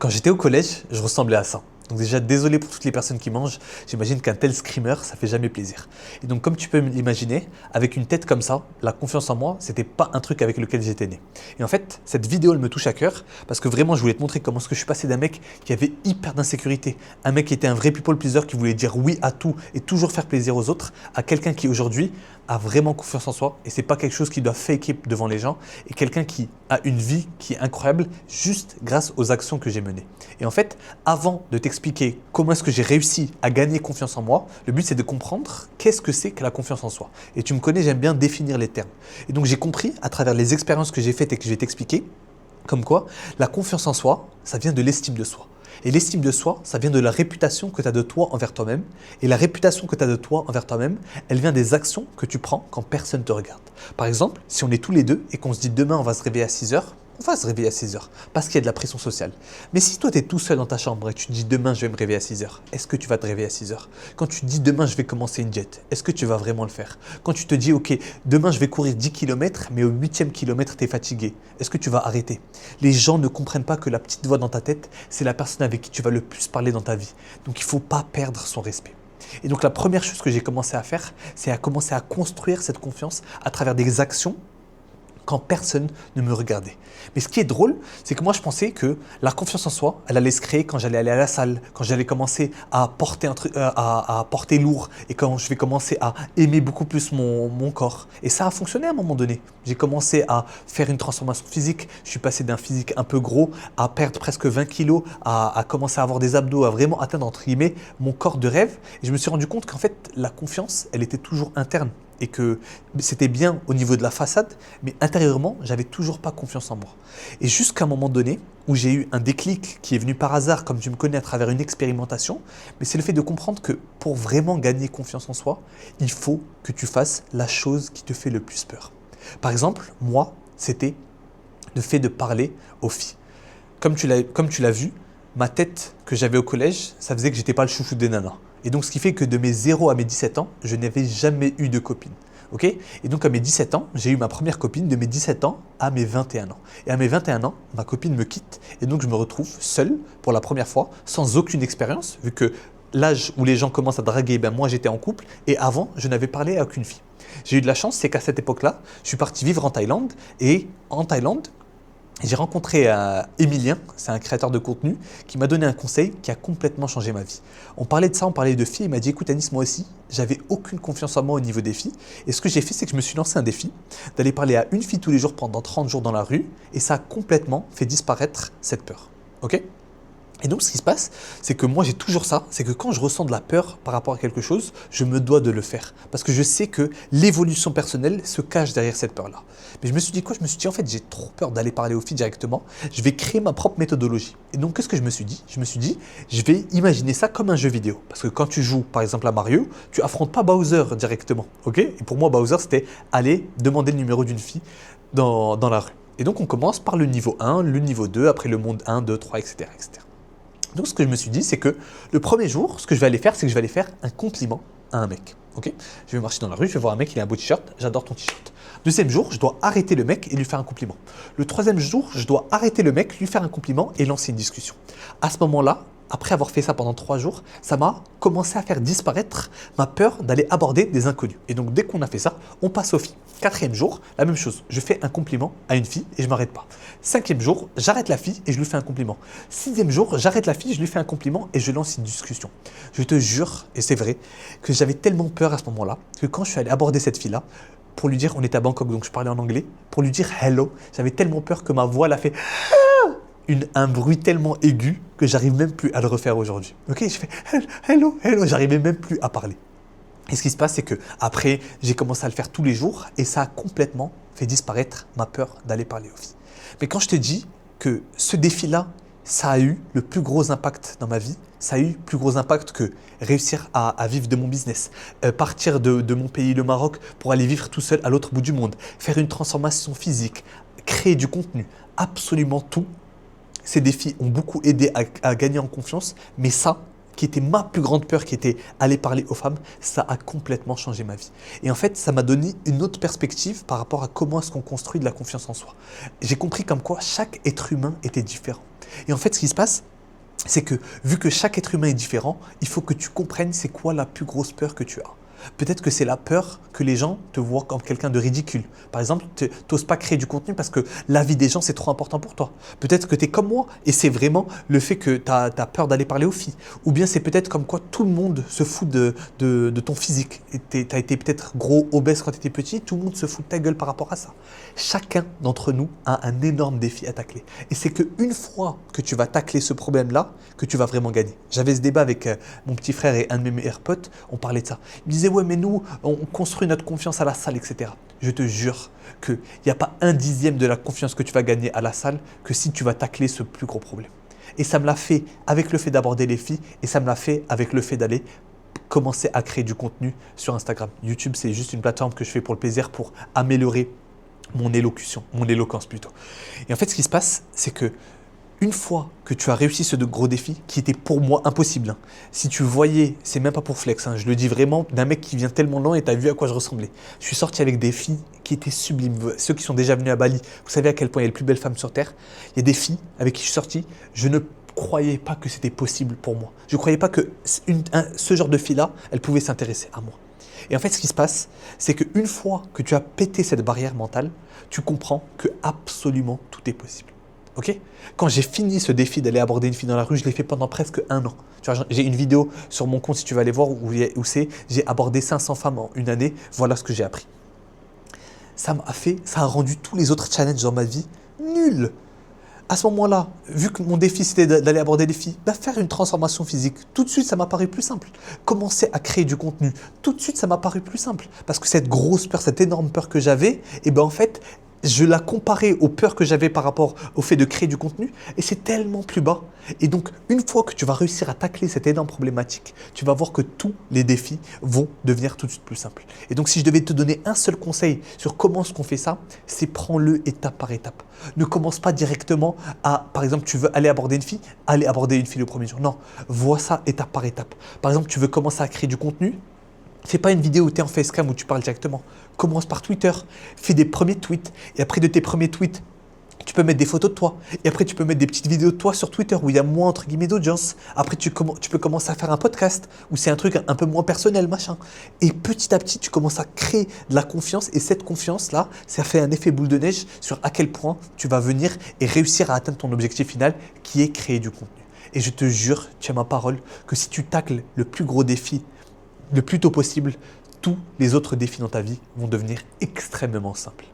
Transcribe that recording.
Quand j'étais au collège, je ressemblais à ça. Donc déjà, désolé pour toutes les personnes qui mangent, j'imagine qu'un tel screamer, ça fait jamais plaisir. Et donc comme tu peux l'imaginer, avec une tête comme ça, la confiance en moi, c'était pas un truc avec lequel j'étais né. Et en fait, cette vidéo, elle me touche à cœur, parce que vraiment, je voulais te montrer comment est-ce que je suis passé d'un mec qui avait hyper d'insécurité, un mec qui était un vrai people pleaser, qui voulait dire oui à tout et toujours faire plaisir aux autres, à quelqu'un qui aujourd'hui a vraiment confiance en soi, et c'est pas quelque chose qui doit faker devant les gens, et quelqu'un qui a une vie qui est incroyable juste grâce aux actions que j'ai menées. Et en fait, avant de t'expliquer comment est-ce que j'ai réussi à gagner confiance en moi, le but c'est de comprendre qu'est-ce que c'est que la confiance en soi. Et tu me connais, j'aime bien définir les termes. Et donc j'ai compris à travers les expériences que j'ai faites et que je vais t'expliquer, comme quoi la confiance en soi, ça vient de l'estime de soi. Et l'estime de soi, ça vient de la réputation que tu as de toi envers toi-même. Et la réputation que tu as de toi envers toi-même, elle vient des actions que tu prends quand personne ne te regarde. Par exemple, si on est tous les deux et qu'on se dit demain on va se réveiller à 6 heures, on va se réveiller à 6 heures parce qu'il y a de la pression sociale. Mais si toi tu es tout seul dans ta chambre et tu te dis demain je vais me réveiller à 6 heures, est-ce que tu vas te réveiller à 6 heures? Quand tu te dis demain je vais commencer une jet, est-ce que tu vas vraiment le faire? Quand tu te dis ok, demain je vais courir 10 km mais au 8e kilomètre tu es fatigué, est-ce que tu vas arrêter? Les gens ne comprennent pas que la petite voix dans ta tête, c'est la personne avec qui tu vas le plus parler dans ta vie. Donc il ne faut pas perdre son respect. Et donc la première chose que j'ai commencé à faire, c'est à commencer à construire cette confiance à travers des actions quand personne ne me regardait. Mais ce qui est drôle, c'est que moi je pensais que la confiance en soi, elle allait se créer quand j'allais aller à la salle, quand j'allais commencer à porter, à porter lourd et quand je vais commencer à aimer beaucoup plus mon corps. Et ça a fonctionné à un moment donné. J'ai commencé à faire une transformation physique, je suis passé d'un physique un peu gros à perdre presque 20 kilos, à commencer à avoir des abdos, à vraiment atteindre entre guillemets mon corps de rêve. Et je me suis rendu compte qu'en fait la confiance, elle était toujours interne. Et que c'était bien au niveau de la façade, mais intérieurement, j'avais toujours pas confiance en moi. Et jusqu'à un moment donné, où j'ai eu un déclic qui est venu par hasard, comme tu me connais, à travers une expérimentation, mais c'est le fait de comprendre que pour vraiment gagner confiance en soi, il faut que tu fasses la chose qui te fait le plus peur. Par exemple, moi, c'était le fait de parler aux filles. Comme tu l'as vu, ma tête que j'avais au collège, ça faisait que j'étais pas le chouchou des nanas. Et donc, ce qui fait que de mes 0 à mes 17 ans, je n'avais jamais eu de copine. Ok? Et donc, à mes 17 ans, j'ai eu ma première copine de mes 17 ans à mes 21 ans. Et à mes 21 ans, ma copine me quitte et donc je me retrouve seul pour la première fois, sans aucune expérience, vu que l'âge où les gens commencent à draguer, ben moi j'étais en couple et avant, je n'avais parlé à aucune fille. J'ai eu de la chance, c'est qu'à cette époque-là, je suis parti vivre en Thaïlande et en Thaïlande, j'ai rencontré Emilien, c'est un créateur de contenu, qui m'a donné un conseil qui a complètement changé ma vie. On parlait de ça, on parlait de filles, il m'a dit écoute Anis, moi aussi, j'avais aucune confiance en moi au niveau des filles. Et ce que j'ai fait, c'est que je me suis lancé un défi d'aller parler à une fille tous les jours pendant 30 jours dans la rue, et ça a complètement fait disparaître cette peur. Ok ? Et donc, ce qui se passe, c'est que moi, j'ai toujours ça, c'est que quand je ressens de la peur par rapport à quelque chose, je me dois de le faire. Parce que je sais que l'évolution personnelle se cache derrière cette peur-là. Mais je me suis dit quoi? Je me suis dit, en fait, j'ai trop peur d'aller parler aux filles directement. Je vais créer ma propre méthodologie. Et donc, qu'est-ce que je me suis dit? Je me suis dit, je vais imaginer ça comme un jeu vidéo. Parce que quand tu joues, par exemple, à Mario, tu affrontes pas Bowser directement. Ok? Et pour moi, Bowser, c'était aller demander le numéro d'une fille dans la rue. Et donc, on commence par le niveau 1, le niveau 2, après le monde 1, 2, 3, etc., etc. Donc ce que je me suis dit, c'est que le premier jour, ce que je vais aller faire, c'est que je vais aller faire un compliment à un mec. Ok? Je vais marcher dans la rue, je vais voir un mec, il a un beau t-shirt, j'adore ton t-shirt. Deuxième jour, je dois arrêter le mec et lui faire un compliment. Le troisième jour, je dois arrêter le mec, lui faire un compliment et lancer une discussion. À ce moment-là, après avoir fait ça pendant 3 jours, ça m'a commencé à faire disparaître ma peur d'aller aborder des inconnus. Et donc dès qu'on a fait ça, on passe aux filles. Quatrième jour, la même chose, je fais un compliment à une fille et je ne m'arrête pas. Cinquième jour, j'arrête la fille et je lui fais un compliment. Sixième jour, j'arrête la fille, je lui fais un compliment et je lance une discussion. Je te jure, et c'est vrai, que j'avais tellement peur à ce moment-là, que quand je suis allé aborder cette fille-là, pour lui dire, on était à Bangkok donc je parlais en anglais, pour lui dire hello, j'avais tellement peur que ma voix l'a fait un bruit tellement aigu que j'arrive même plus à le refaire aujourd'hui. Ok, je fais hello, hello, j'arrivais même plus à parler. Et ce qui se passe, c'est que après, j'ai commencé à le faire tous les jours et ça a complètement fait disparaître ma peur d'aller parler aux filles. Mais quand je te dis que ce défi-là, ça a eu le plus gros impact dans ma vie, ça a eu le plus gros impact que réussir à vivre de mon business, partir de mon pays, le Maroc, pour aller vivre tout seul à l'autre bout du monde, faire une transformation physique, créer du contenu, absolument tout. Ces défis ont beaucoup aidé à gagner en confiance, mais ça, qui était ma plus grande peur, qui était aller parler aux femmes, ça a complètement changé ma vie. Et en fait, ça m'a donné une autre perspective par rapport à comment est-ce qu'on construit de la confiance en soi. J'ai compris comme quoi chaque être humain était différent. Et en fait, ce qui se passe, c'est que vu que chaque être humain est différent, il faut que tu comprennes c'est quoi la plus grosse peur que tu as. Peut-être que c'est la peur que les gens te voient comme quelqu'un de ridicule. Par exemple, tu n'oses pas créer du contenu parce que la vie des gens, c'est trop important pour toi. Peut-être que tu es comme moi et c'est vraiment le fait que tu as peur d'aller parler aux filles. Ou bien c'est peut-être comme quoi tout le monde se fout de ton physique. Tu as été peut-être gros, obèse quand tu étais petit, tout le monde se fout de ta gueule par rapport à ça. Chacun d'entre nous a un énorme défi à tacler. Et c'est qu'une fois que tu vas tacler ce problème-là, que tu vas vraiment gagner. J'avais ce débat avec mon petit frère et un de mes meilleurs potes, on parlait de ça. Il me disait, ouais, mais nous, on construit notre confiance à la salle, etc. Je te jure qu'il n'y a pas un dixième de la confiance que tu vas gagner à la salle que si tu vas tacler ce plus gros problème. Et ça me l'a fait avec le fait d'aborder les filles et ça me l'a fait avec le fait d'aller commencer à créer du contenu sur Instagram. YouTube, c'est juste une plateforme que je fais pour le plaisir, pour améliorer mon élocution, mon éloquence plutôt. Et en fait, ce qui se passe, c'est que une fois que tu as réussi ce gros défi, qui était pour moi impossible, si tu voyais, c'est même pas pour flex, je le dis vraiment d'un mec qui vient tellement loin et tu as vu à quoi je ressemblais. Je suis sorti avec des filles qui étaient sublimes. Ceux qui sont déjà venus à Bali, vous savez à quel point il y a les plus belles femmes sur Terre. Il y a des filles avec qui je suis sorti, je ne croyais pas que c'était possible pour moi. Je ne croyais pas que ce genre de fille-là, elle pouvait s'intéresser à moi. Et en fait, ce qui se passe, c'est qu'une fois que tu as pété cette barrière mentale, tu comprends que absolument tout est possible. Ok ? Quand j'ai fini ce défi d'aller aborder une fille dans la rue, je l'ai fait pendant presque 1 an. Tu vois, j'ai une vidéo sur mon compte si tu vas aller voir où c'est. J'ai abordé 500 femmes en 1 année. Voilà ce que j'ai appris. Ça a rendu tous les autres challenges dans ma vie nuls. À ce moment-là, vu que mon défi c'était d'aller aborder des filles, faire une transformation physique, tout de suite ça m'a paru plus simple. Commencer à créer du contenu, tout de suite ça m'a paru plus simple. Parce que cette grosse peur, cette énorme peur que j'avais, en fait, je la comparais aux peurs que j'avais par rapport au fait de créer du contenu et c'est tellement plus bas. Et donc, une fois que tu vas réussir à tacler cette énorme problématique, tu vas voir que tous les défis vont devenir tout de suite plus simples. Et donc, si je devais te donner un seul conseil sur comment est-ce qu'on fait ça, c'est prends-le étape par étape. Ne commence pas directement à, par exemple, tu veux aller aborder une fille, aller aborder une fille le premier jour. Non, vois ça étape par étape. Par exemple, tu veux commencer à créer du contenu, fais pas une vidéo où tu es en facecam où tu parles directement. Commence par Twitter, fais des premiers tweets et après de tes premiers tweets, tu peux mettre des photos de toi. Et après, tu peux mettre des petites vidéos de toi sur Twitter où il y a moins, entre guillemets, d'audience. Après, tu peux commencer à faire un podcast où c'est un truc un peu moins personnel, machin. Et petit à petit, tu commences à créer de la confiance. Et cette confiance-là, ça fait un effet boule de neige sur à quel point tu vas venir et réussir à atteindre ton objectif final qui est créer du contenu. Et je te jure, tu as ma parole, que si tu tacles le plus gros défi le plus tôt possible, tous les autres défis dans ta vie vont devenir extrêmement simples.